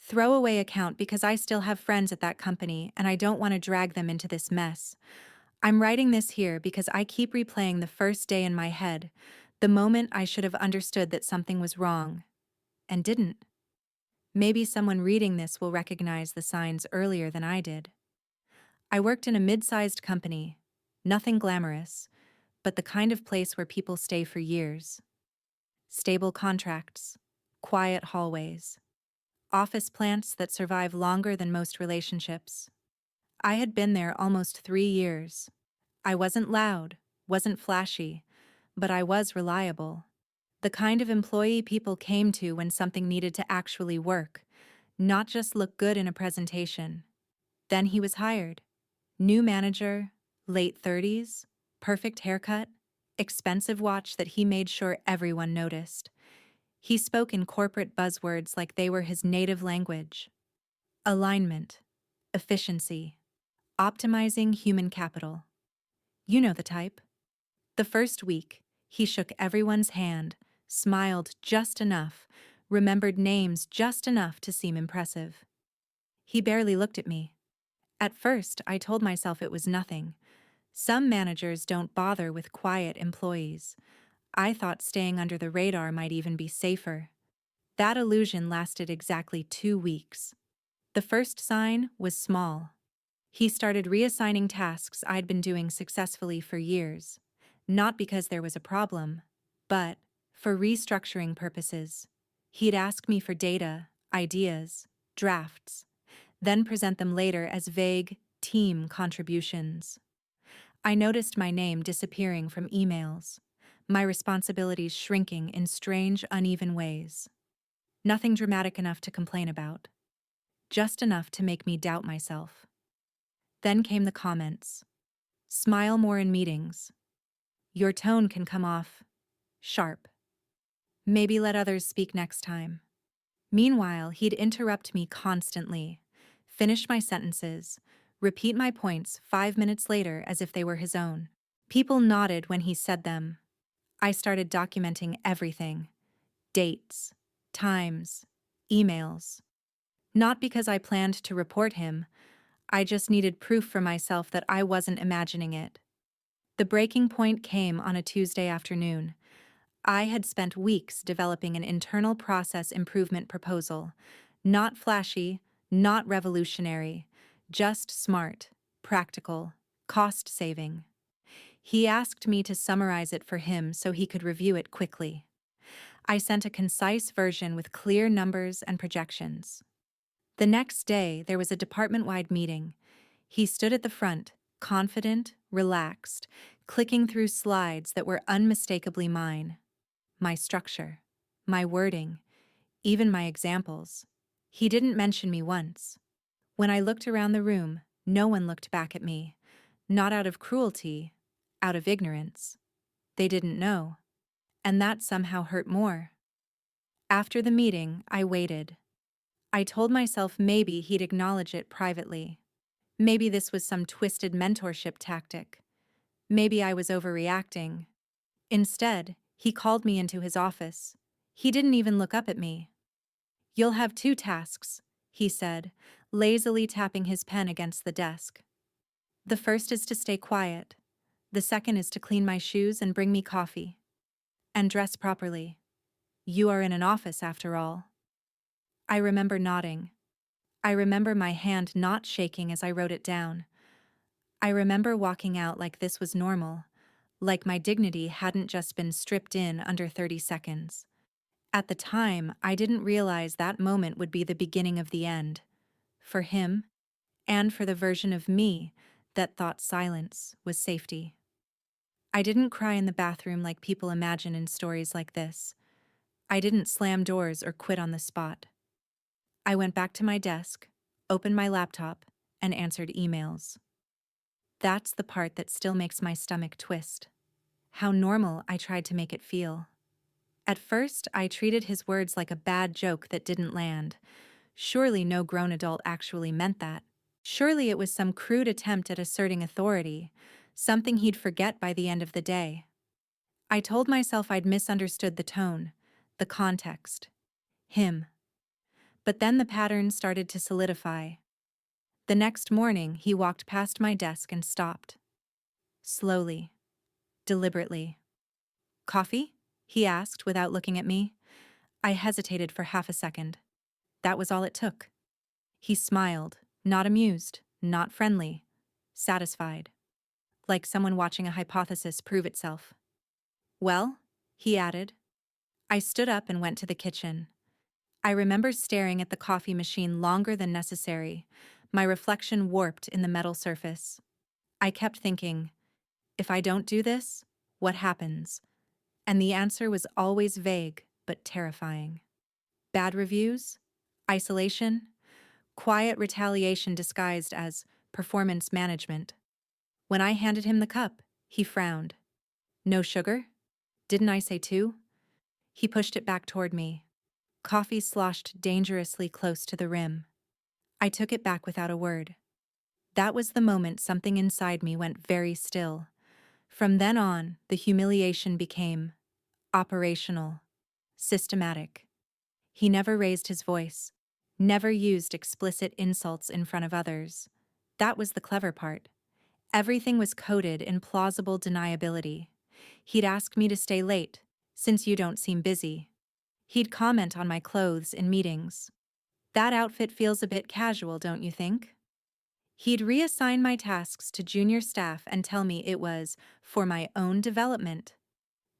Throwaway account because I still have friends at that company and I don't want to drag them into this mess. I'm writing this here because I keep replaying the first day in my head, the moment I should have understood that something was wrong, and didn't. Maybe someone reading this will recognize the signs earlier than I did. I worked in a mid-sized company, nothing glamorous, but the kind of place where people stay for years. Stable contracts, quiet hallways, office plants that survive longer than most relationships. I had been there almost 3 years. I wasn't loud, wasn't flashy, but I was reliable. The kind of employee people came to when something needed to actually work, not just look good in a presentation. Then he was hired. New manager, late 30s, perfect haircut, expensive watch that he made sure everyone noticed. He spoke in corporate buzzwords like they were his native language. Alignment, efficiency, optimizing human capital. You know the type. The first week, he shook everyone's hand, smiled just enough, remembered names just enough to seem impressive. He barely looked at me. At first, I told myself it was nothing. Some managers don't bother with quiet employees. I thought staying under the radar might even be safer. That illusion lasted exactly 2 weeks. The first sign was small. He started reassigning tasks I'd been doing successfully for years. Not because there was a problem, but for restructuring purposes. He'd ask me for data, ideas, drafts, then present them later as vague, team contributions. I noticed my name disappearing from emails, my responsibilities shrinking in strange, uneven ways. Nothing dramatic enough to complain about, just enough to make me doubt myself. Then came the comments. Smile more in meetings. Your tone can come off sharp. Maybe let others speak next time. Meanwhile, he'd interrupt me constantly, finish my sentences, repeat my points 5 minutes later as if they were his own. People nodded when he said them. I started documenting everything. Dates, times, emails. Not because I planned to report him, I just needed proof for myself that I wasn't imagining it. The breaking point came on a Tuesday afternoon. I had spent weeks developing an internal process improvement proposal. Not flashy, not revolutionary, just smart, practical, cost-saving. He asked me to summarize it for him so he could review it quickly. I sent a concise version with clear numbers and projections. The next day, there was a department-wide meeting. He stood at the front, confident, relaxed, clicking through slides that were unmistakably mine. My structure, my wording, even my examples. He didn't mention me once. When I looked around the room, no one looked back at me. Not out of cruelty, out of ignorance. They didn't know. And that somehow hurt more. After the meeting, I waited. I told myself maybe he'd acknowledge it privately. Maybe this was some twisted mentorship tactic. Maybe I was overreacting. Instead, he called me into his office. He didn't even look up at me. You'll have 2 tasks, he said, lazily tapping his pen against the desk. The first is to stay quiet. The second is to clean my shoes and bring me coffee. And dress properly. You are in an office, after all. I remember nodding. I remember my hand not shaking as I wrote it down. I remember walking out like this was normal, like my dignity hadn't just been stripped in under 30 seconds. At the time, I didn't realize that moment would be the beginning of the end. For him, and for the version of me that thought silence was safety. I didn't cry in the bathroom like people imagine in stories like this. I didn't slam doors or quit on the spot. I went back to my desk, opened my laptop, and answered emails. That's the part that still makes my stomach twist. How normal I tried to make it feel. At first, I treated his words like a bad joke that didn't land. Surely no grown adult actually meant that. Surely it was some crude attempt at asserting authority, something he'd forget by the end of the day. I told myself I'd misunderstood the tone, the context. Him. But then the pattern started to solidify. The next morning, he walked past my desk and stopped. Slowly, deliberately. "Coffee?" he asked without looking at me. I hesitated for half a second. That was all it took. He smiled, not amused, not friendly, satisfied, like someone watching a hypothesis prove itself. "Well?" he added. I stood up and went to the kitchen. I remember staring at the coffee machine longer than necessary, my reflection warped in the metal surface. I kept thinking, if I don't do this, what happens? And the answer was always vague, but terrifying. Bad reviews? Isolation? Quiet retaliation disguised as performance management. When I handed him the cup, he frowned. "No sugar? Didn't I say two?" He pushed it back toward me. Coffee sloshed dangerously close to the rim. I took it back without a word. That was the moment something inside me went very still. From then on, the humiliation became operational, systematic. He never raised his voice, never used explicit insults in front of others. That was the clever part. Everything was coded in plausible deniability. He'd ask me to stay late, since you don't seem busy. He'd comment on my clothes in meetings. "That outfit feels a bit casual, don't you think?" He'd reassign my tasks to junior staff and tell me it was for my own development.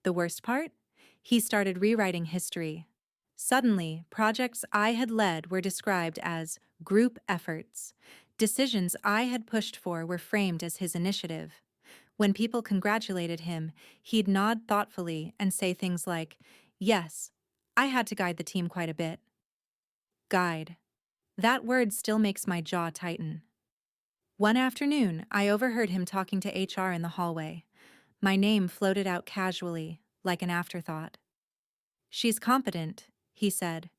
The worst part? He started rewriting history. Suddenly, projects I had led were described as group efforts. Decisions I had pushed for were framed as his initiative. When people congratulated him, he'd nod thoughtfully and say things like, "Yes, I had to guide the team quite a bit." Guide. That word still makes my jaw tighten. One afternoon, I overheard him talking to HR in the hallway. My name floated out casually, like an afterthought. "She's competent," he said,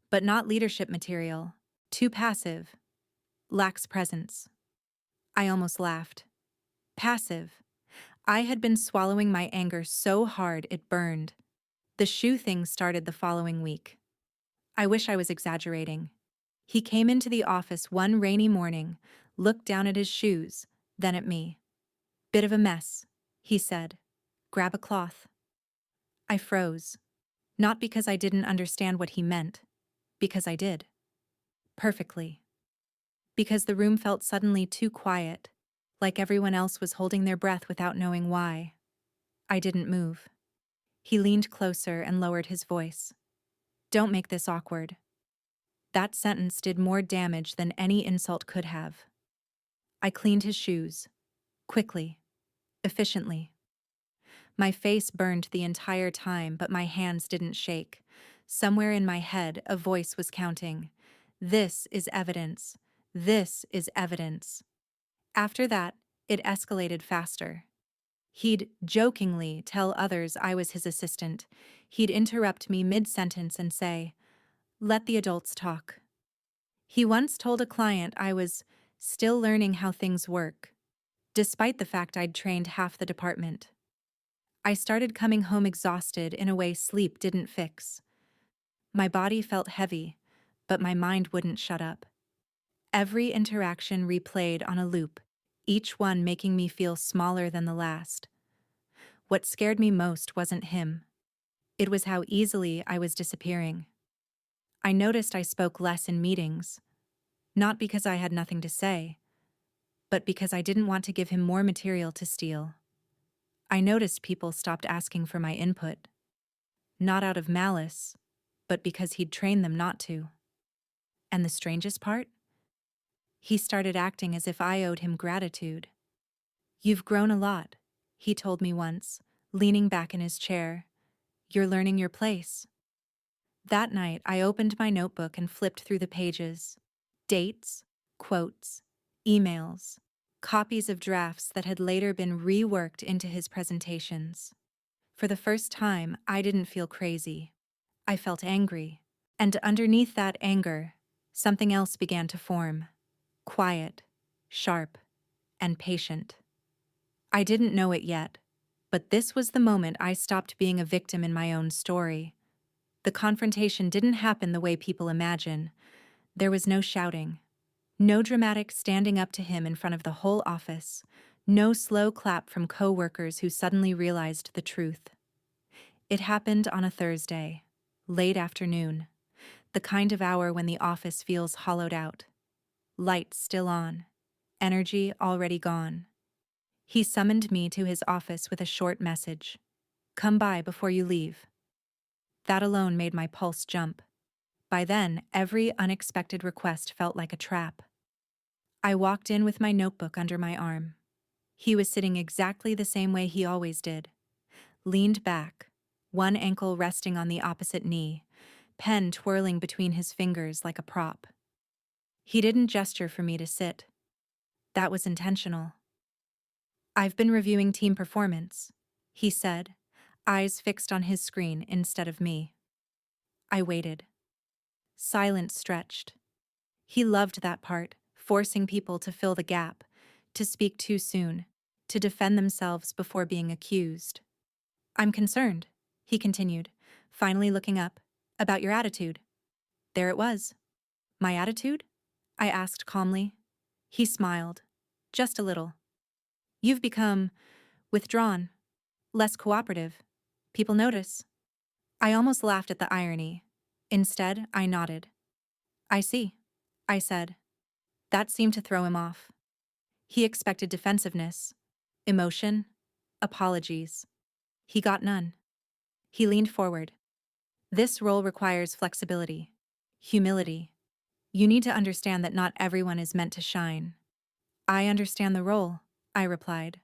"but not leadership material. Too passive. Lacks presence." I almost laughed. Passive. I had been swallowing my anger so hard it burned. The shoe thing started the following week. I wish I was exaggerating. He came into the office one rainy morning, looked down at his shoes, then at me. "Bit of a mess," he said. "Grab a cloth." I froze. Not because I didn't understand what he meant, because I did. Perfectly. Because the room felt suddenly too quiet, like everyone else was holding their breath without knowing why. I didn't move. He leaned closer and lowered his voice. "Don't make this awkward." That sentence did more damage than any insult could have. I cleaned his shoes. Quickly. Efficiently. My face burned the entire time, but my hands didn't shake. Somewhere in my head, a voice was counting. "This is evidence. This is evidence." After that, it escalated faster. He'd jokingly tell others I was his assistant. He'd interrupt me mid-sentence and say, "Let the adults talk." He once told a client I was still learning how things work, despite the fact I'd trained half the department. I started coming home exhausted in a way sleep didn't fix. My body felt heavy, but my mind wouldn't shut up. Every interaction replayed on a loop, each one making me feel smaller than the last. What scared me most wasn't him. It was how easily I was disappearing. I noticed I spoke less in meetings, not because I had nothing to say, but because I didn't want to give him more material to steal. I noticed people stopped asking for my input, not out of malice, but because he'd trained them not to. And the strangest part? He started acting as if I owed him gratitude. "You've grown a lot," he told me once, leaning back in his chair. "You're learning your place." That night, I opened my notebook and flipped through the pages. Dates, quotes, emails, copies of drafts that had later been reworked into his presentations. For the first time, I didn't feel crazy. I felt angry. And underneath that anger, something else began to form. Quiet, sharp, and patient. I didn't know it yet, but this was the moment I stopped being a victim in my own story. The confrontation didn't happen the way people imagine. There was no shouting, no dramatic standing up to him in front of the whole office, no slow clap from coworkers who suddenly realized the truth. It happened on a Thursday, late afternoon, the kind of hour when the office feels hollowed out. Lights still on, energy already gone. He summoned me to his office with a short message. "Come by before you leave." That alone made my pulse jump. By then, every unexpected request felt like a trap. I walked in with my notebook under my arm. He was sitting exactly the same way he always did, leaned back, one ankle resting on the opposite knee, pen twirling between his fingers like a prop. He didn't gesture for me to sit. That was intentional. "I've been reviewing team performance," he said, eyes fixed on his screen instead of me. I waited. Silence stretched. He loved that part, forcing people to fill the gap, to speak too soon, to defend themselves before being accused. "I'm concerned," he continued, finally looking up, "about your attitude." There it was. My attitude? I asked calmly. He smiled. Just a little. "You've become withdrawn, less cooperative. People notice." I almost laughed at the irony. Instead, I nodded. "I see," I said. That seemed to throw him off. He expected defensiveness, emotion, apologies. He got none. He leaned forward. "This role requires flexibility, humility. You need to understand that not everyone is meant to shine." "I understand the role," I replied.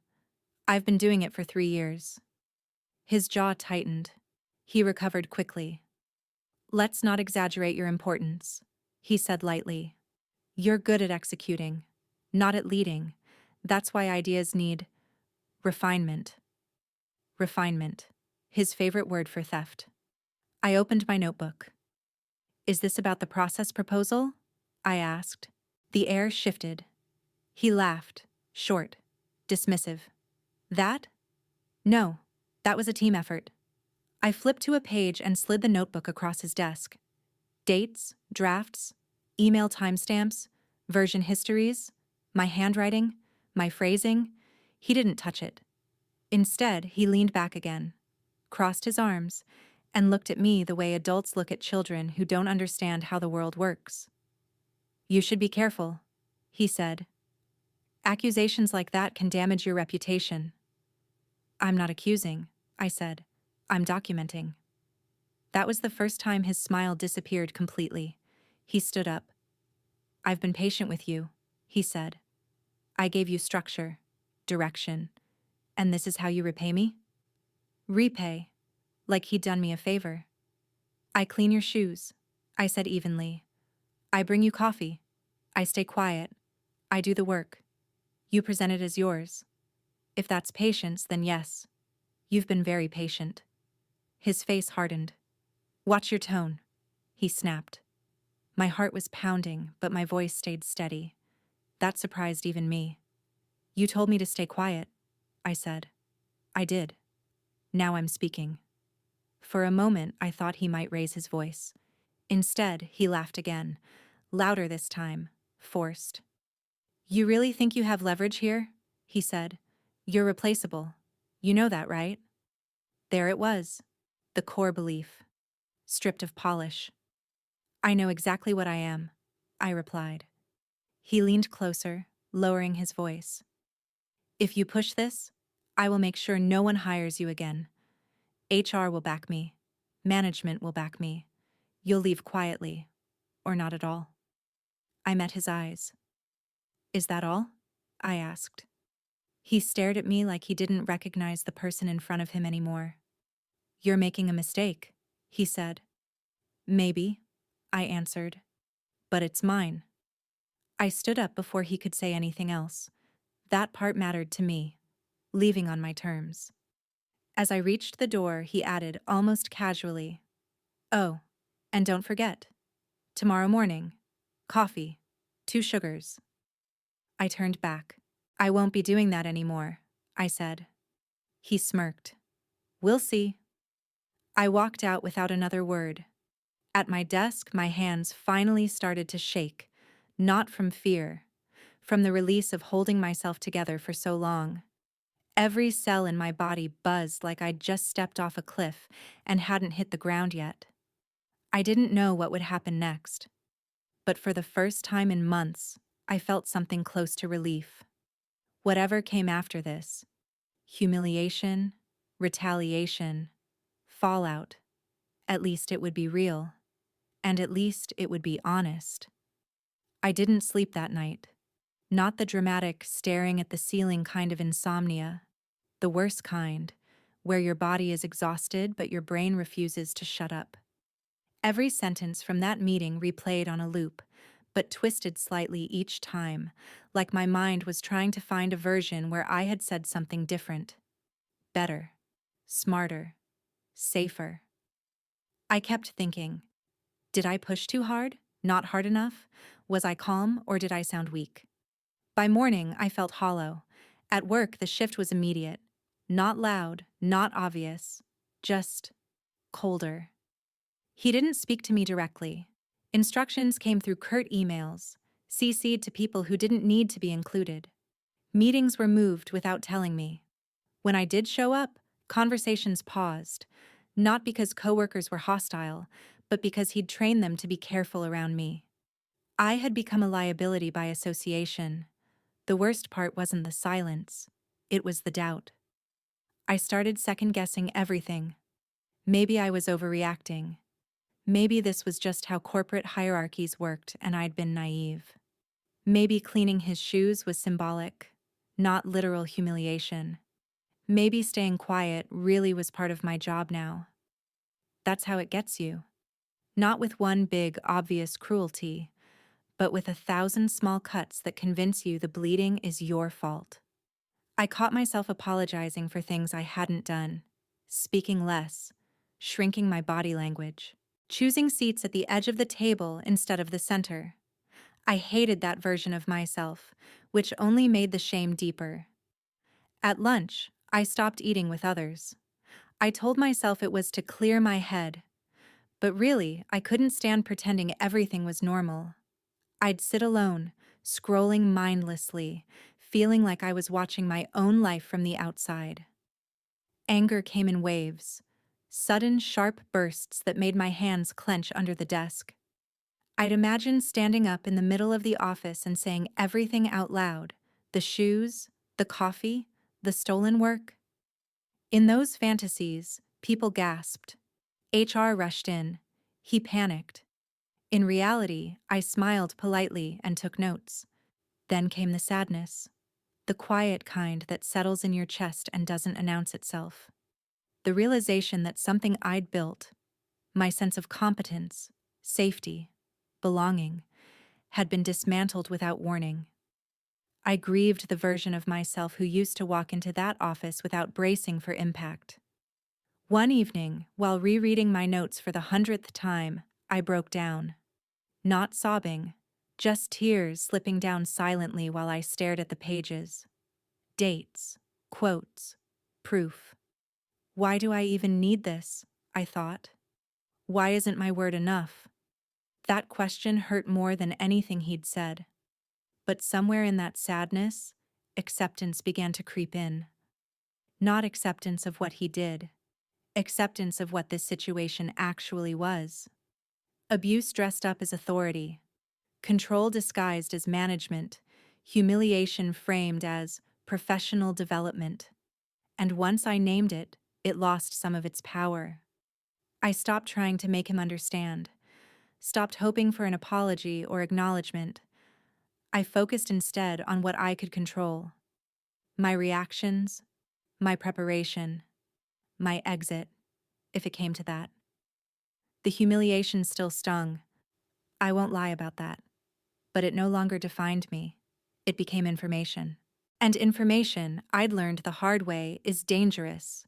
"I've been doing it for 3 years." His jaw tightened. He recovered quickly. "Let's not exaggerate your importance," he said lightly. "You're good at executing, not at leading. That's why ideas need refinement." Refinement. His favorite word for theft. I opened my notebook. "Is this about the process proposal?" I asked. The air shifted. He laughed, short, dismissive. "That? No, that was a team effort." I flipped to a page and slid the notebook across his desk. Dates, drafts, email timestamps, version histories, my handwriting, my phrasing. He didn't touch it. Instead, he leaned back again, crossed his arms, and looked at me the way adults look at children who don't understand how the world works. "You should be careful," he said. "Accusations like that can damage your reputation." "I'm not accusing," I said. "I'm documenting." That was the first time his smile disappeared completely. He stood up. "I've been patient with you," he said. "I gave you structure, direction, and this is how you repay me?" "Repay," like he'd done me a favor. "I clean your shoes," I said evenly. "I bring you coffee. I stay quiet. I do the work. You present it as yours. If that's patience, then yes. You've been very patient." His face hardened. "Watch your tone," he snapped. My heart was pounding, but my voice stayed steady. That surprised even me. "You told me to stay quiet," I said. "I did. Now I'm speaking." For a moment, I thought he might raise his voice. Instead, he laughed again, louder this time, forced. "You really think you have leverage here?" he said. "You're replaceable. You know that, right?" There it was, the core belief, stripped of polish. "I know exactly what I am," I replied. He leaned closer, lowering his voice. "If you push this, I will make sure no one hires you again. HR will back me. Management will back me. You'll leave quietly, or not at all." I met his eyes. "Is that all?" I asked. He stared at me like he didn't recognize the person in front of him anymore. "You're making a mistake," he said. "Maybe," I answered. "But it's mine." I stood up before he could say anything else. That part mattered to me, leaving on my terms. As I reached the door, he added almost casually, "Oh, and don't forget, tomorrow morning, coffee, 2 sugars." I turned back. "I won't be doing that anymore," I said. He smirked. "We'll see." I walked out without another word. At my desk, my hands finally started to shake, not from fear, from the release of holding myself together for so long. Every cell in my body buzzed like I'd just stepped off a cliff and hadn't hit the ground yet. I didn't know what would happen next, but for the first time in months, I felt something close to relief. Whatever came after this, humiliation, retaliation, fallout, at least it would be real, and at least it would be honest. I didn't sleep that night. Not the dramatic, staring at the ceiling kind of insomnia, the worst kind, where your body is exhausted but your brain refuses to shut up. Every sentence from that meeting replayed on a loop, but twisted slightly each time, like my mind was trying to find a version where I had said something different. Better. Smarter. Safer. I kept thinking, did I push too hard? Not hard enough? Was I calm or did I sound weak? By morning, I felt hollow. At work, the shift was immediate. Not loud, not obvious, just colder. He didn't speak to me directly. Instructions came through curt emails, CC'd to people who didn't need to be included. Meetings were moved without telling me. When I did show up, conversations paused, not because coworkers were hostile, but because he'd trained them to be careful around me. I had become a liability by association. The worst part wasn't the silence, it was the doubt. I started second-guessing everything. Maybe I was overreacting. Maybe this was just how corporate hierarchies worked and I'd been naive. Maybe cleaning his shoes was symbolic, not literal humiliation. Maybe staying quiet really was part of my job now. That's how it gets you. Not with one big, obvious cruelty, but with 1,000 small cuts that convince you the bleeding is your fault. I caught myself apologizing for things I hadn't done, speaking less, shrinking my body language, choosing seats at the edge of the table instead of the center. I hated that version of myself, which only made the shame deeper. At lunch, I stopped eating with others. I told myself it was to clear my head, but really, I couldn't stand pretending everything was normal. I'd sit alone, scrolling mindlessly, feeling like I was watching my own life from the outside. Anger came in waves, sudden sharp bursts that made my hands clench under the desk. I'd imagine standing up in the middle of the office and saying everything out loud, the shoes, the coffee, the stolen work. In those fantasies, people gasped. HR rushed in. He panicked. In reality, I smiled politely and took notes. Then came the sadness. The quiet kind that settles in your chest and doesn't announce itself. The realization that something I'd built, my sense of competence, safety, belonging, had been dismantled without warning. I grieved the version of myself who used to walk into that office without bracing for impact. One evening, while rereading my notes for the 100th time, I broke down. Not sobbing, just tears slipping down silently while I stared at the pages. Dates, quotes, proof. Why do I even need this? I thought. Why isn't my word enough? That question hurt more than anything he'd said. But somewhere in that sadness, acceptance began to creep in. Not acceptance of what he did, acceptance of what this situation actually was. Abuse dressed up as authority, control disguised as management, humiliation framed as professional development. And once I named it, it lost some of its power. I stopped trying to make him understand, stopped hoping for an apology or acknowledgement. I focused instead on what I could control. My reactions, my preparation, my exit, if it came to that. The humiliation still stung. I won't lie about that. But it no longer defined me. It became information. And information, I'd learned the hard way, is dangerous,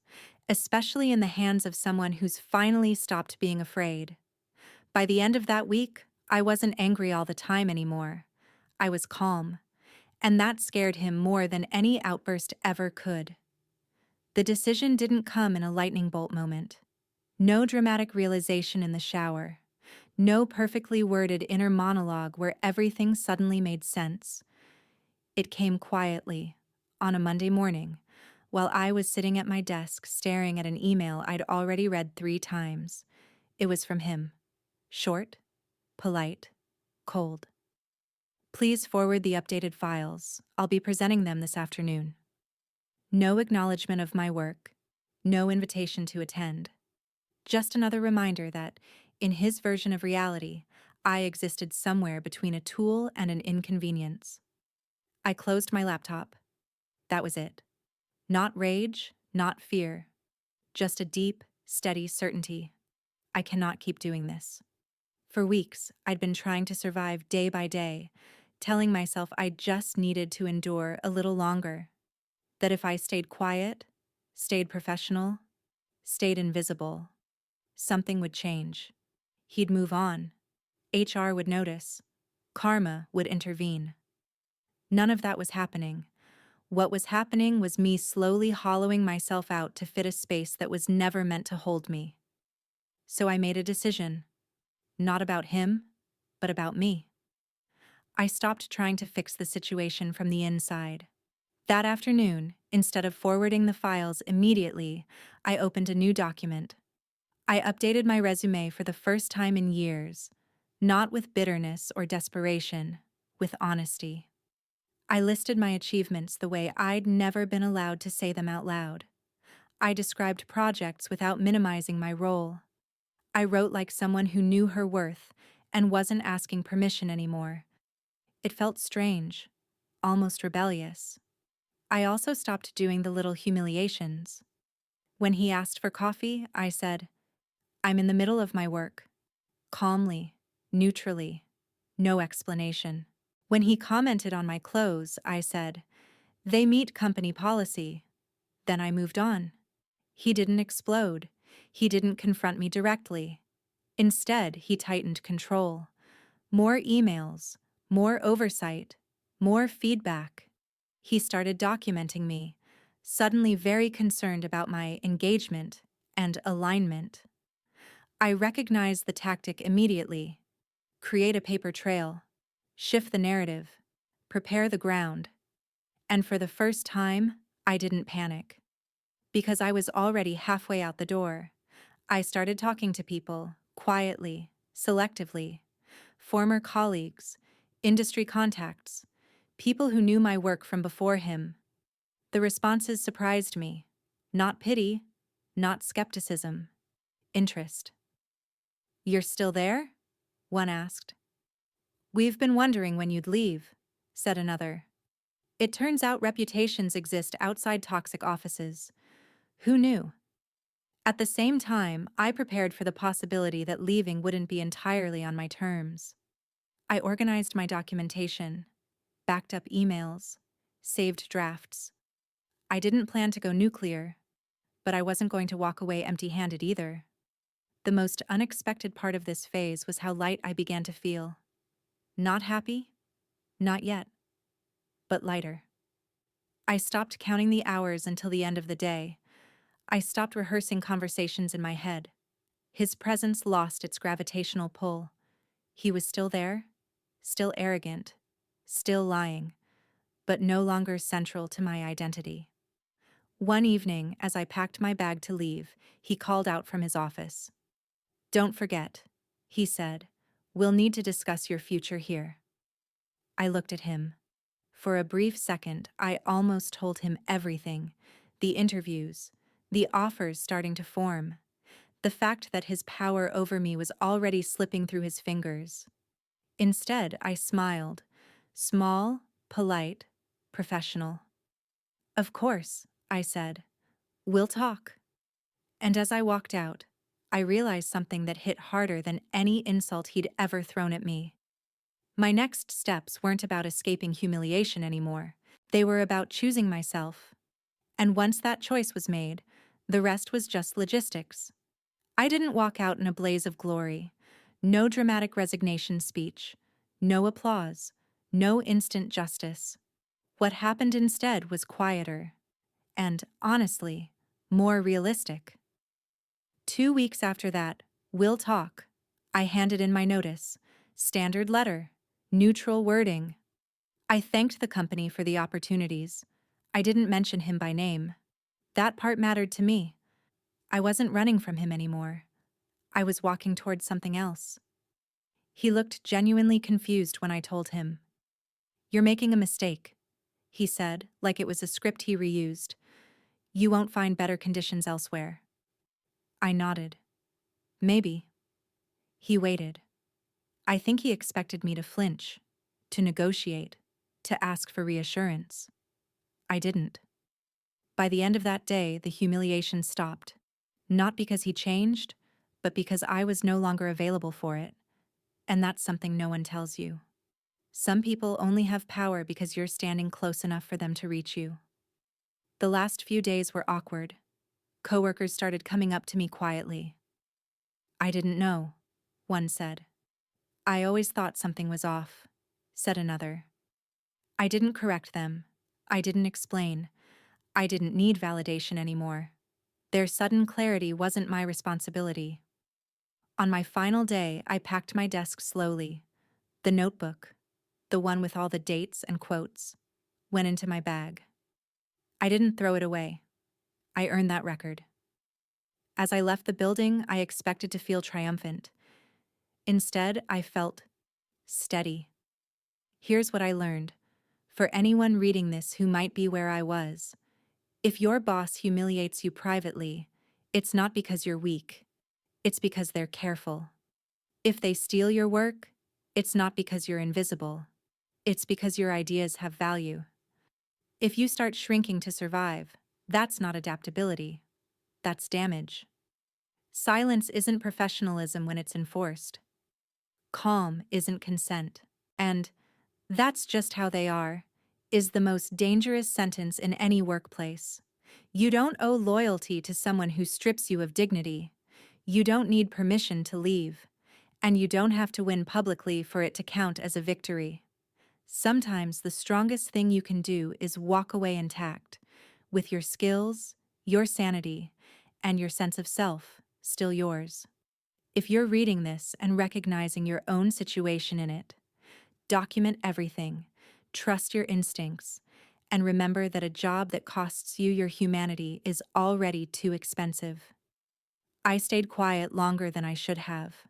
especially in the hands of someone who's finally stopped being afraid. By the end of that week, I wasn't angry all the time anymore. I was calm, and that scared him more than any outburst ever could. The decision didn't come in a lightning bolt moment. No dramatic realization in the shower. No perfectly worded inner monologue where everything suddenly made sense. It came quietly, on a Monday morning, while I was sitting at my desk staring at an email I'd already read 3 times. It was from him. Short, polite, cold. Please forward the updated files. I'll be presenting them this afternoon. No acknowledgement of my work. No invitation to attend. Just another reminder that, in his version of reality, I existed somewhere between a tool and an inconvenience. I closed my laptop. That was it. Not rage, not fear. Just a deep, steady certainty. I cannot keep doing this. For weeks, I'd been trying to survive day by day, telling myself I just needed to endure a little longer. That if I stayed quiet, stayed professional, stayed invisible, something would change. He'd move on. HR would notice. Karma would intervene. None of that was happening. What was happening was me slowly hollowing myself out to fit a space that was never meant to hold me. So I made a decision. Not about him, but about me. I stopped trying to fix the situation from the inside. That afternoon, instead of forwarding the files immediately, I opened a new document. I updated my resume for the first time in years, not with bitterness or desperation, with honesty. I listed my achievements the way I'd never been allowed to say them out loud. I described projects without minimizing my role. I wrote like someone who knew her worth and wasn't asking permission anymore. It felt strange, almost rebellious. I also stopped doing the little humiliations. When he asked for coffee, I said, "I'm in the middle of my work." Calmly, neutrally, no explanation. When he commented on my clothes, I said, "They meet company policy." Then I moved on. He didn't explode. He didn't confront me directly. Instead, he tightened control. More emails, more oversight, more feedback. He started documenting me, suddenly very concerned about my engagement and alignment. I recognized the tactic immediately. Create a paper trail. Shift the narrative. Prepare the ground. And for the first time, I didn't panic. Because I was already halfway out the door. I started talking to people, quietly, selectively. Former colleagues, industry contacts, people who knew my work from before him. The responses surprised me. Not pity, not skepticism. Interest. "You're still there?" one asked. "We've been wondering when you'd leave," said another. It turns out reputations exist outside toxic offices. Who knew? At the same time, I prepared for the possibility that leaving wouldn't be entirely on my terms. I organized my documentation, backed up emails, saved drafts. I didn't plan to go nuclear, but I wasn't going to walk away empty-handed either. The most unexpected part of this phase was how light I began to feel. Not happy? Not yet. But lighter. I stopped counting the hours until the end of the day. I stopped rehearsing conversations in my head. His presence lost its gravitational pull. He was still there, still arrogant, still lying, but no longer central to my identity. One evening, as I packed my bag to leave, he called out from his office. "Don't forget," he said, "we'll need to discuss your future here." I looked at him. For a brief second, I almost told him everything: the interviews, the offers starting to form, the fact that his power over me was already slipping through his fingers. Instead, I smiled, small, polite, professional. "Of course," I said. "We'll talk." And as I walked out, I realized something that hit harder than any insult he'd ever thrown at me. My next steps weren't about escaping humiliation anymore. They were about choosing myself. And once that choice was made, the rest was just logistics. I didn't walk out in a blaze of glory. No dramatic resignation speech. No applause. No instant justice. What happened instead was quieter. And, honestly, more realistic. 2 weeks after that, "We'll talk," I handed in my notice. Standard letter. Neutral wording. I thanked the company for the opportunities. I didn't mention him by name. That part mattered to me. I wasn't running from him anymore. I was walking towards something else. He looked genuinely confused when I told him. "You're making a mistake," he said, like it was a script he reused. "You won't find better conditions elsewhere." I nodded. "Maybe." He waited. I think he expected me to flinch, to negotiate, to ask for reassurance. I didn't. By the end of that day, the humiliation stopped. Not because he changed, but because I was no longer available for it. And that's something no one tells you. Some people only have power because you're standing close enough for them to reach you. The last few days were awkward. Coworkers started coming up to me quietly. "I didn't know," one said. "I always thought something was off," said another. I didn't correct them. I didn't explain. I didn't need validation anymore. Their sudden clarity wasn't my responsibility. On my final day, I packed my desk slowly. The notebook, the one with all the dates and quotes, went into my bag. I didn't throw it away. I earned that record. As I left the building, I expected to feel triumphant. Instead, I felt steady. Here's what I learned. For anyone reading this who might be where I was, if your boss humiliates you privately, it's not because you're weak. It's because they're careful. If they steal your work, it's not because you're invisible. It's because your ideas have value. If you start shrinking to survive, that's not adaptability. That's damage. Silence isn't professionalism when it's enforced. Calm isn't consent. And "that's just how they are" is the most dangerous sentence in any workplace. You don't owe loyalty to someone who strips you of dignity. You don't need permission to leave. And you don't have to win publicly for it to count as a victory. Sometimes the strongest thing you can do is walk away intact, with your skills, your sanity, and your sense of self still yours. If you're reading this and recognizing your own situation in it, document everything, trust your instincts, and remember that a job that costs you your humanity is already too expensive. I stayed quiet longer than I should have.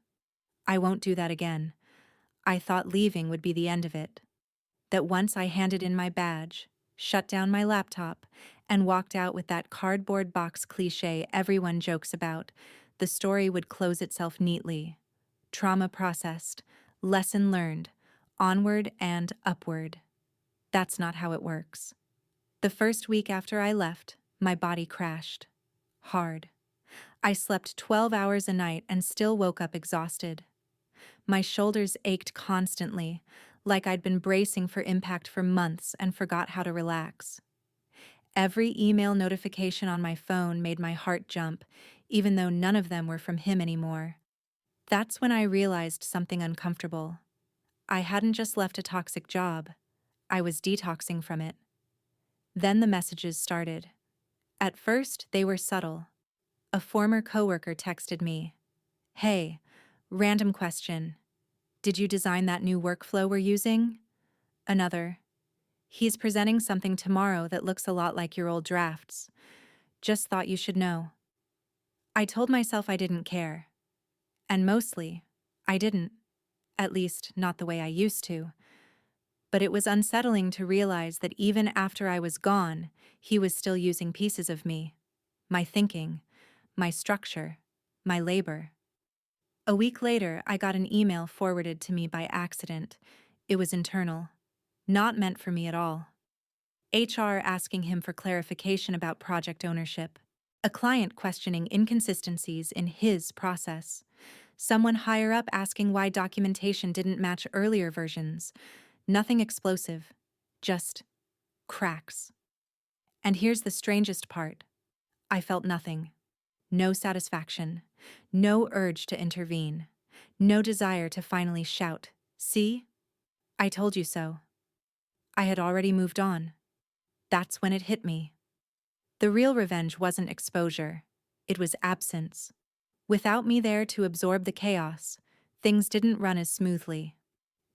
I won't do that again. I thought leaving would be the end of it. That once I handed in my badge, shut down my laptop, and walked out with that cardboard box cliché everyone jokes about, the story would close itself neatly. Trauma processed, lesson learned, onward and upward. That's not how it works. The first week after I left, my body crashed. Hard. I slept 12 hours a night and still woke up exhausted. My shoulders ached constantly, like I'd been bracing for impact for months and forgot how to relax. Every email notification on my phone made my heart jump, even though none of them were from him anymore. That's when I realized something uncomfortable. I hadn't just left a toxic job. I was detoxing from it. Then the messages started. At first, they were subtle. A former coworker texted me, "Hey, random question. Did you design that new workflow we're using?" Another, "He's presenting something tomorrow that looks a lot like your old drafts. Just thought you should know." I told myself I didn't care. And mostly, I didn't. At least, not the way I used to. But it was unsettling to realize that even after I was gone, he was still using pieces of me. My thinking, my structure, my labor. A week later, I got an email forwarded to me by accident. It was internal. Not meant for me at all. HR asking him for clarification about project ownership. A client questioning inconsistencies in his process. Someone higher up asking why documentation didn't match earlier versions. Nothing explosive. Just cracks. And here's the strangest part. I felt nothing. No satisfaction. No urge to intervene. No desire to finally shout, "See? I told you so." I had already moved on. That's when it hit me. The real revenge wasn't exposure. It was absence. Without me there to absorb the chaos, Things didn't run as smoothly.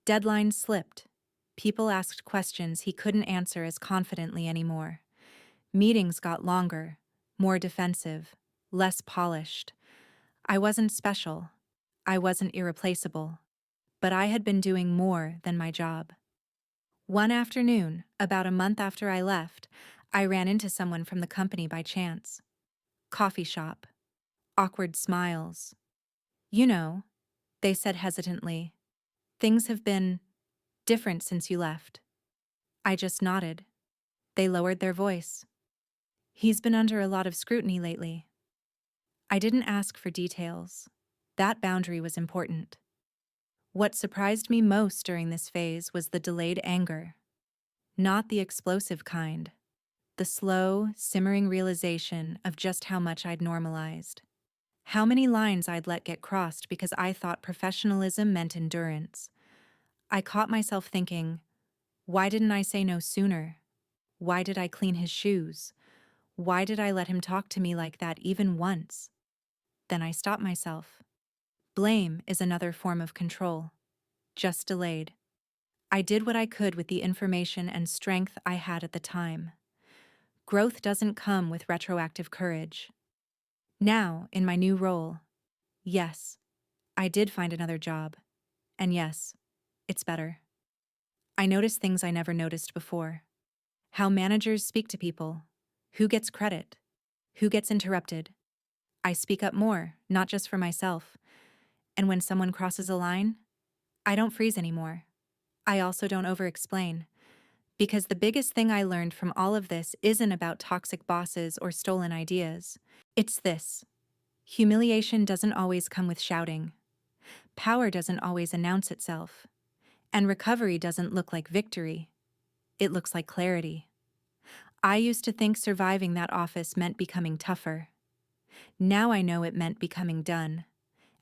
Deadlines slipped. People asked questions he couldn't answer as confidently anymore. Meetings got longer, more defensive, less polished. I wasn't special. I wasn't irreplaceable. But I had been doing more than my job. One afternoon, about a month after I left, I ran into someone from the company by chance. Coffee shop. Awkward smiles. You know, they said hesitantly. Things have been different since you left. I just nodded. They lowered their voice. He's been under a lot of scrutiny lately. I didn't ask for details. That boundary was important. What surprised me most during this phase was the delayed anger. Not the explosive kind. The slow, simmering realization of just how much I'd normalized. How many lines I'd let get crossed because I thought professionalism meant endurance. I caught myself thinking, why didn't I say no sooner? Why did I clean his shoes? Why did I let him talk to me like that even once? Then I stopped myself. Blame is another form of control. Just delayed. I did what I could with the information and strength I had at the time. Growth doesn't come with retroactive courage. Now, in my new role, yes, I did find another job. And yes, it's better. I noticed things I never noticed before. How managers speak to people. Who gets credit? Who gets interrupted? I speak up more, not just for myself. And when someone crosses a line, I don't freeze anymore. I also don't over-explain. Because the biggest thing I learned from all of this isn't about toxic bosses or stolen ideas. It's this. Humiliation doesn't always come with shouting. Power doesn't always announce itself. And recovery doesn't look like victory. It looks like clarity. I used to think surviving that office meant becoming tougher. Now I know it meant becoming done.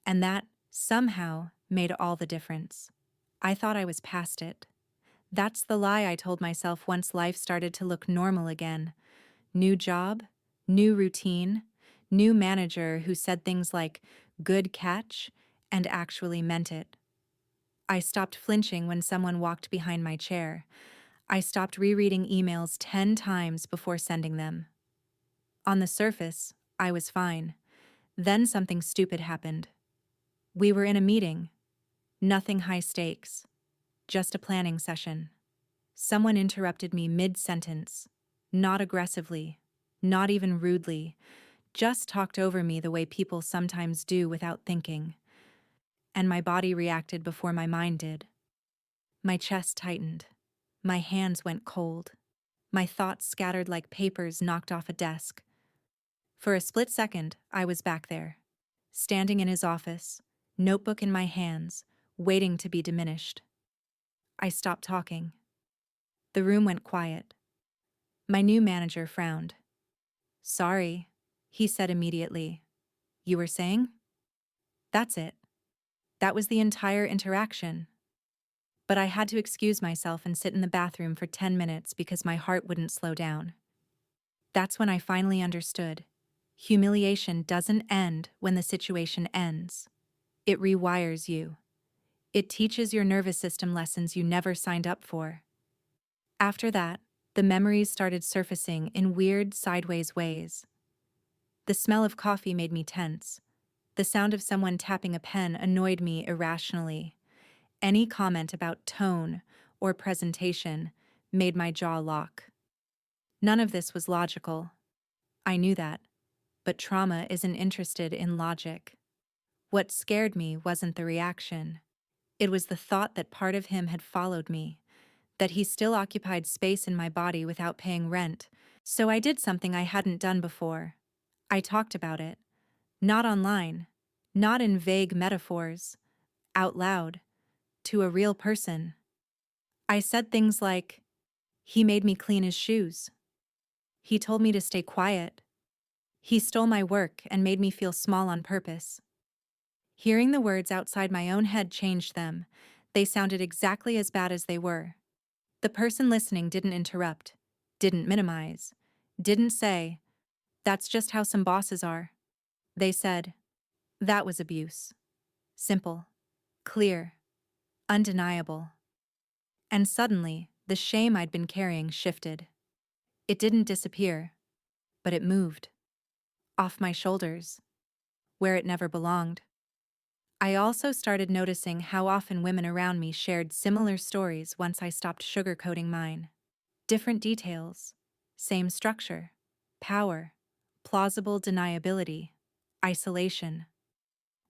And that, somehow, made all the difference. I thought I was past it. That's the lie I told myself once life started to look normal again. New job, new routine, new manager who said things like, "good catch," and actually meant it. I stopped flinching when someone walked behind my chair. I stopped rereading emails 10 times before sending them. On the surface, I was fine. Then something stupid happened. We were in a meeting. Nothing high stakes. Just a planning session. Someone interrupted me mid-sentence. Not aggressively. Not even rudely. Just talked over me the way people sometimes do without thinking. And my body reacted before my mind did. My chest tightened. My hands went cold. My thoughts scattered like papers knocked off a desk. For a split second, I was back there, standing in his office, notebook in my hands, waiting to be diminished. I stopped talking. The room went quiet. My new manager frowned. "Sorry," he said immediately. "You were saying?" That's it. That was the entire interaction. But I had to excuse myself and sit in the bathroom for 10 minutes because my heart wouldn't slow down. That's when I finally understood. Humiliation doesn't end when the situation ends. It rewires you. It teaches your nervous system lessons you never signed up for. After that, the memories started surfacing in weird, sideways ways. The smell of coffee made me tense. The sound of someone tapping a pen annoyed me irrationally. Any comment about tone or presentation made my jaw lock. None of this was logical. I knew that. But trauma isn't interested in logic. What scared me wasn't the reaction. It was the thought that part of him had followed me, that he still occupied space in my body without paying rent. So I did something I hadn't done before. I talked about it. Not online. Not in vague metaphors. Out loud. To a real person. I said things like, "He made me clean his shoes. He told me to stay quiet. He stole my work and made me feel small on purpose." Hearing the words outside my own head changed them. They sounded exactly as bad as they were. The person listening didn't interrupt, didn't minimize, didn't say, "That's just how some bosses are." They said, "That was abuse." Simple. clear, undeniable. And suddenly, the shame I'd been carrying shifted. It didn't disappear, but it moved. Off my shoulders, where it never belonged. I also started noticing how often women around me shared similar stories once I stopped sugarcoating mine. Different details, same structure, power, plausible deniability, isolation.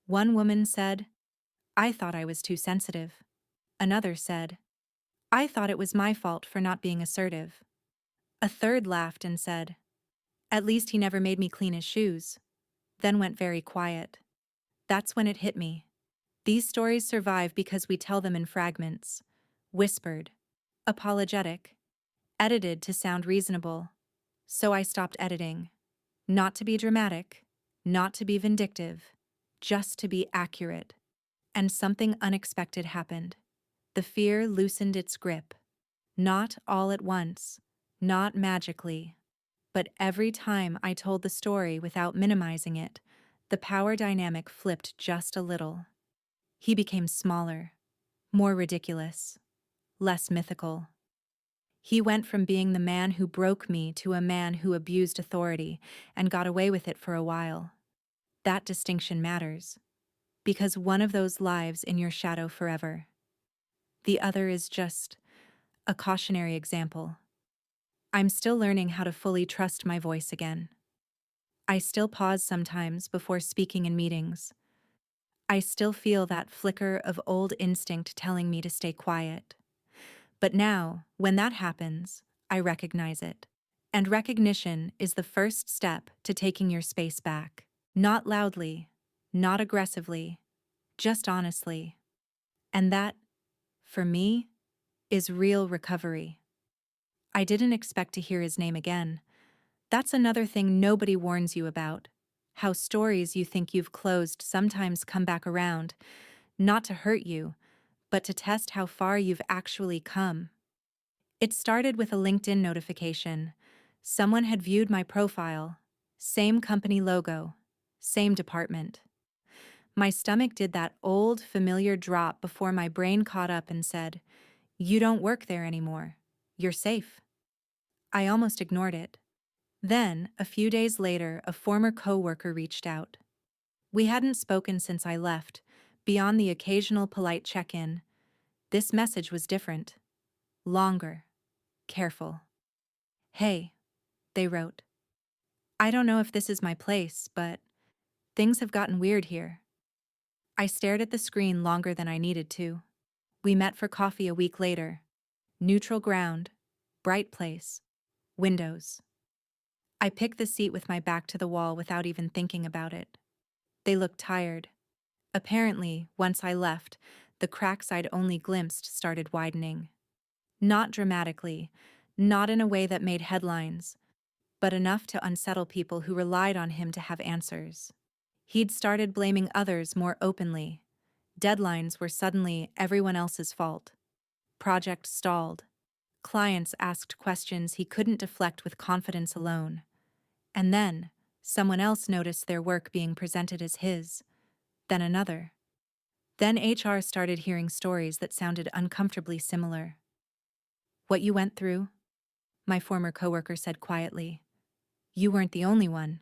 One woman said, "I thought I was too sensitive." Another said, "I thought it was my fault for not being assertive." A third laughed and said, "At least he never made me clean his shoes," then went very quiet. That's when it hit me. These stories survive because we tell them in fragments, whispered, apologetic, edited to sound reasonable. So I stopped editing. Not to be dramatic, not to be vindictive, just to be accurate. And something unexpected happened. The fear loosened its grip. Not all at once, not magically, but every time I told the story without minimizing it, the power dynamic flipped just a little. He became smaller, more ridiculous, less mythical. He went from being the man who broke me to a man who abused authority and got away with it for a while. That distinction matters, because one of those lives in your shadow forever. The other is just a cautionary example. I'm still learning how to fully trust my voice again. I still pause sometimes before speaking in meetings. I still feel that flicker of old instinct telling me to stay quiet. But now, when that happens, I recognize it. And recognition is the first step to taking your space back. Not loudly, not aggressively, just honestly. And that, for me, is real recovery. I didn't expect to hear his name again. That's another thing nobody warns you about. How stories you think you've closed sometimes come back around, not to hurt you, but to test how far you've actually come. It started with a LinkedIn notification. Someone had viewed my profile. Same company logo. Same department. My stomach did that old, familiar drop before my brain caught up and said, "You don't work there anymore. You're safe." I almost ignored it. Then, a few days later, a former coworker reached out. We hadn't spoken since I left, beyond the occasional polite check-in. This message was different. Longer. Careful. "Hey," they wrote. "I don't know if this is my place, but things have gotten weird here." I stared at the screen longer than I needed to. We met for coffee a week later. Neutral ground. Bright place. Windows. I picked the seat with my back to the wall without even thinking about it. They looked tired. Apparently, once I left, the cracks I'd only glimpsed started widening. Not dramatically, not in a way that made headlines, but enough to unsettle people who relied on him to have answers. He'd started blaming others more openly. Deadlines were suddenly everyone else's fault. Projects stalled. Clients asked questions he couldn't deflect with confidence alone. And then, someone else noticed their work being presented as his. Then another. Then HR started hearing stories that sounded uncomfortably similar. "What you went through?" my former coworker said quietly. "You weren't the only one."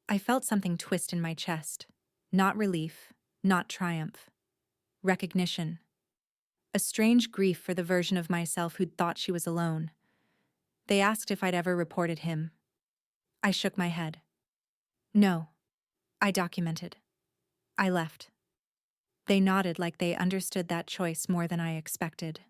I felt something twist in my chest. Not relief, not triumph. Recognition. A strange grief for the version of myself who'd thought she was alone. They asked if I'd ever reported him. I shook my head. "No." I documented. I left. They nodded like they understood that choice more than I expected.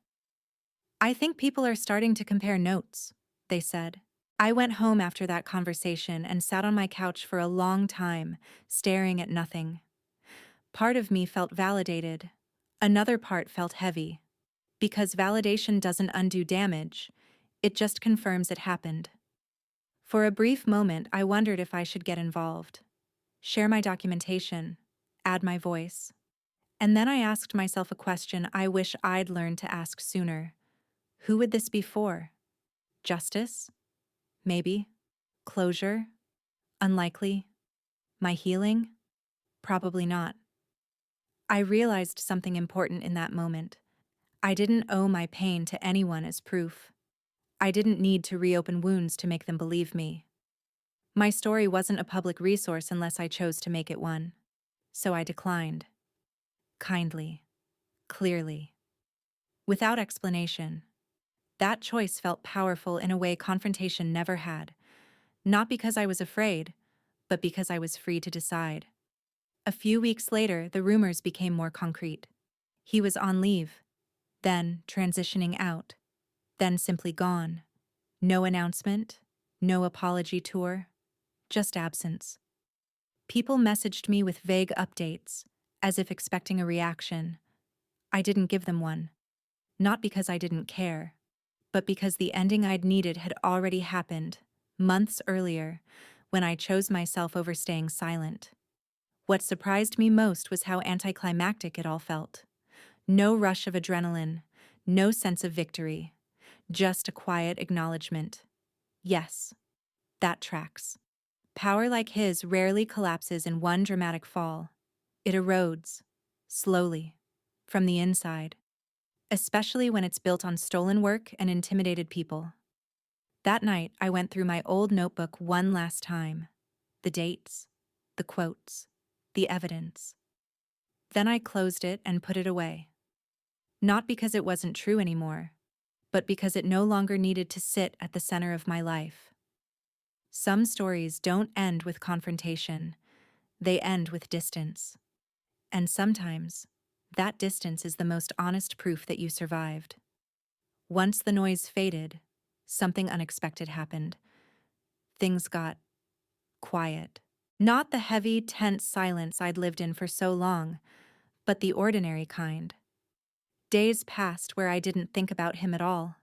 "I think people are starting to compare notes," they said. I went home after that conversation and sat on my couch for a long time, staring at nothing. Part of me felt validated. Another part felt heavy. Because validation doesn't undo damage, it just confirms it happened. For a brief moment, I wondered if I should get involved. Share my documentation. Add my voice. And then I asked myself a question I wish I'd learned to ask sooner. Who would this be for? Justice? Maybe. Closure? Unlikely. My healing? Probably not. I realized something important in that moment. I didn't owe my pain to anyone as proof. I didn't need to reopen wounds to make them believe me. My story wasn't a public resource unless I chose to make it one. So I declined. Kindly. Clearly. Without explanation. That choice felt powerful in a way confrontation never had. Not because I was afraid, but because I was free to decide. A few weeks later, the rumors became more concrete. He was on leave, then transitioning out, then simply gone. No announcement, no apology tour, just absence. People messaged me with vague updates, as if expecting a reaction. I didn't give them one. Not because I didn't care, but because the ending I'd needed had already happened, months earlier, when I chose myself over staying silent. What surprised me most was how anticlimactic it all felt. No rush of adrenaline, no sense of victory, just a quiet acknowledgement. Yes, that tracks. Power like his rarely collapses in one dramatic fall. It erodes, slowly, from the inside, especially when it's built on stolen work and intimidated people. That night, I went through my old notebook one last time. The dates, the quotes, the evidence. Then I closed it and put it away. Not because it wasn't true anymore, but because it no longer needed to sit at the center of my life. Some stories don't end with confrontation, they end with distance. And sometimes, that distance is the most honest proof that you survived. Once the noise faded, something unexpected happened. Things got quiet. Not the heavy, tense silence I'd lived in for so long, but the ordinary kind. Days passed where I didn't think about him at all.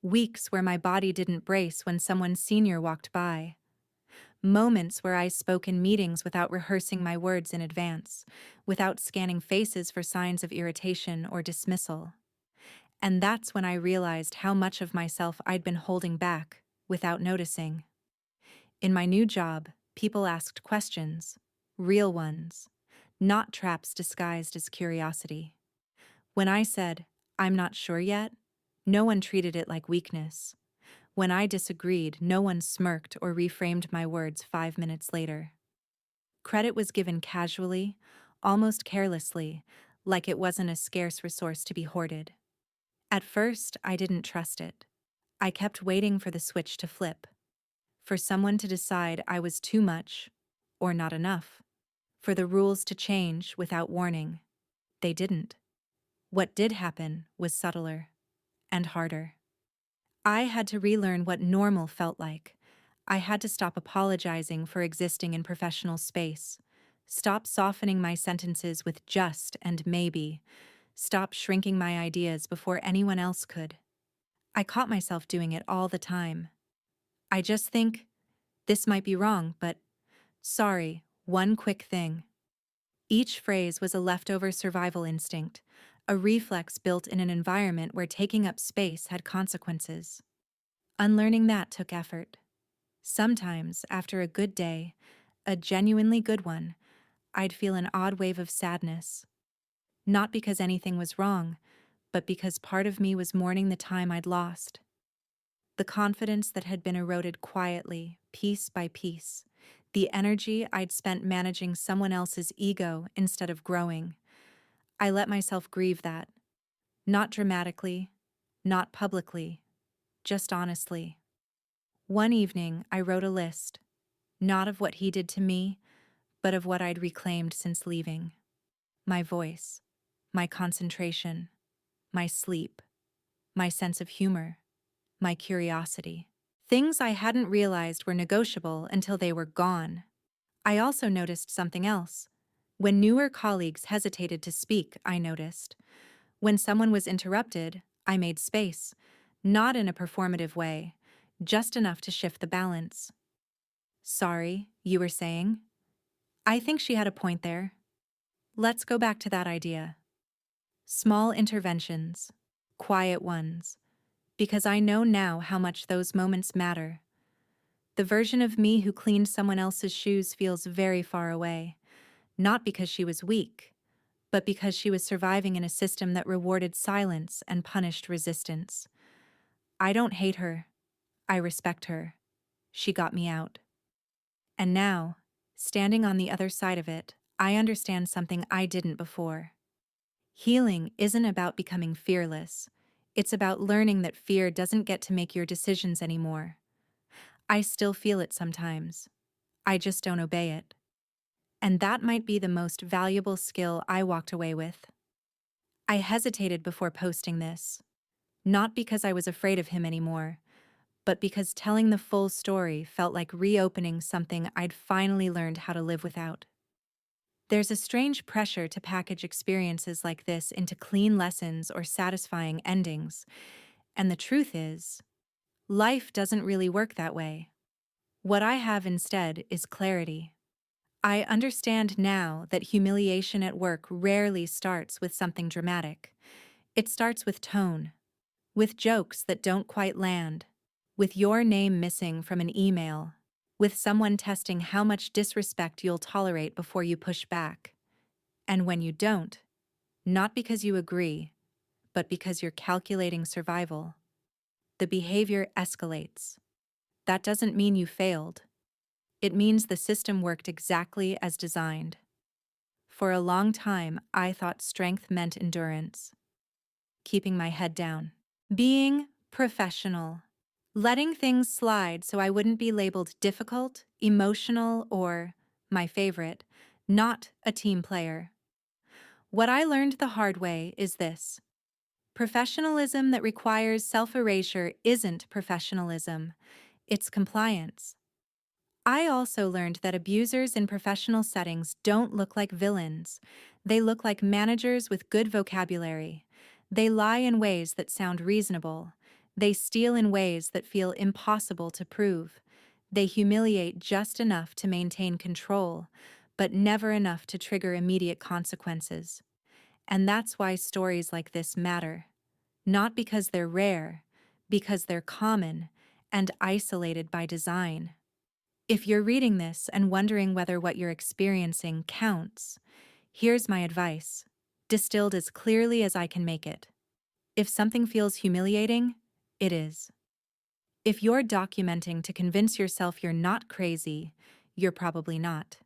Weeks where my body didn't brace when someone senior walked by. Moments where I spoke in meetings without rehearsing my words in advance, without scanning faces for signs of irritation or dismissal. And that's when I realized how much of myself I'd been holding back, without noticing. In my new job, people asked questions, real ones, not traps disguised as curiosity. When I said, "I'm not sure yet," no one treated it like weakness. When I disagreed, no one smirked or reframed my words 5 minutes later. Credit was given casually, almost carelessly, like it wasn't a scarce resource to be hoarded. At first, I didn't trust it. I kept waiting for the switch to flip, for someone to decide I was too much, or not enough, for the rules to change without warning. They didn't. What did happen was subtler and harder. I had to relearn what normal felt like. I had to stop apologizing for existing in professional space, stop softening my sentences with just and maybe, stop shrinking my ideas before anyone else could. I caught myself doing it all the time. I just think, this might be wrong, but sorry, one quick thing. Each phrase was a leftover survival instinct, a reflex built in an environment where taking up space had consequences. Unlearning that took effort. Sometimes, after a good day, a genuinely good one, I'd feel an odd wave of sadness. Not because anything was wrong, but because part of me was mourning the time I'd lost. The confidence that had been eroded quietly, piece by piece. The energy I'd spent managing someone else's ego instead of growing. I let myself grieve that. Not dramatically, not publicly, just honestly. One evening, I wrote a list, not of what he did to me, but of what I'd reclaimed since leaving. My voice, my concentration, my sleep, my sense of humor, my curiosity. Things I hadn't realized were negotiable until they were gone. I also noticed something else. When newer colleagues hesitated to speak, I noticed. When someone was interrupted, I made space, not in a performative way, just enough to shift the balance. "Sorry, you were saying?" "I think she had a point there. Let's go back to that idea." Small interventions, quiet ones, because I know now how much those moments matter. The version of me who cleaned someone else's shoes feels very far away, not because she was weak, but because she was surviving in a system that rewarded silence and punished resistance. I don't hate her. I respect her. She got me out. And now, standing on the other side of it, I understand something I didn't before. Healing isn't about becoming fearless. It's about learning that fear doesn't get to make your decisions anymore. I still feel it sometimes. I just don't obey it. And that might be the most valuable skill I walked away with. I hesitated before posting this, not because I was afraid of him anymore, but because telling the full story felt like reopening something I'd finally learned how to live without. There's a strange pressure to package experiences like this into clean lessons or satisfying endings, and the truth is, life doesn't really work that way. What I have instead is clarity. I understand now that humiliation at work rarely starts with something dramatic. It starts with tone, with jokes that don't quite land, with your name missing from an email, with someone testing how much disrespect you'll tolerate before you push back. And when you don't, not because you agree, but because you're calculating survival, the behavior escalates. That doesn't mean you failed. It means the system worked exactly as designed. For a long time, I thought strength meant endurance, keeping my head down, being professional, letting things slide so I wouldn't be labeled difficult, emotional, or, my favorite, not a team player. What I learned the hard way is this: professionalism that requires self-erasure isn't professionalism, it's compliance. I also learned that abusers in professional settings don't look like villains. They look like managers with good vocabulary. They lie in ways that sound reasonable. They steal in ways that feel impossible to prove. They humiliate just enough to maintain control, but never enough to trigger immediate consequences. And that's why stories like this matter. Not because they're rare, because they're common and isolated by design. If you're reading this and wondering whether what you're experiencing counts, here's my advice, distilled as clearly as I can make it. If something feels humiliating, it is. If you're documenting to convince yourself you're not crazy, you're probably not.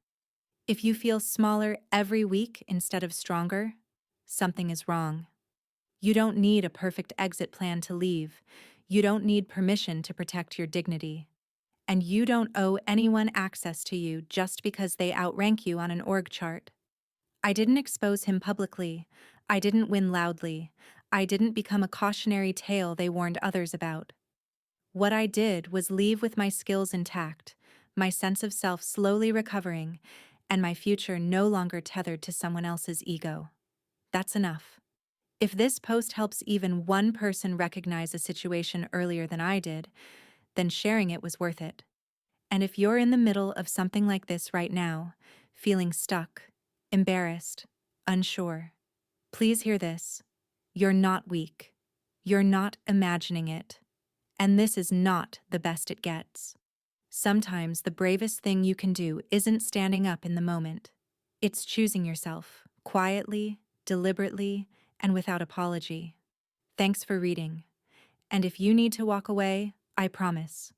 If you feel smaller every week instead of stronger, something is wrong. You don't need a perfect exit plan to leave. You don't need permission to protect your dignity. And you don't owe anyone access to you just because they outrank you on an org chart. I didn't expose him publicly. I didn't win loudly. I didn't become a cautionary tale they warned others about. What I did was leave with my skills intact, my sense of self slowly recovering, and my future no longer tethered to someone else's ego. That's enough. If this post helps even one person recognize a situation earlier than I did, then sharing it was worth it. And if you're in the middle of something like this right now, feeling stuck, embarrassed, unsure, please hear this. You're not weak. You're not imagining it. And this is not the best it gets. Sometimes the bravest thing you can do isn't standing up in the moment. It's choosing yourself, quietly, deliberately, and without apology. Thanks for reading. And if you need to walk away, I promise,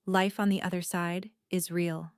life on the other side is real.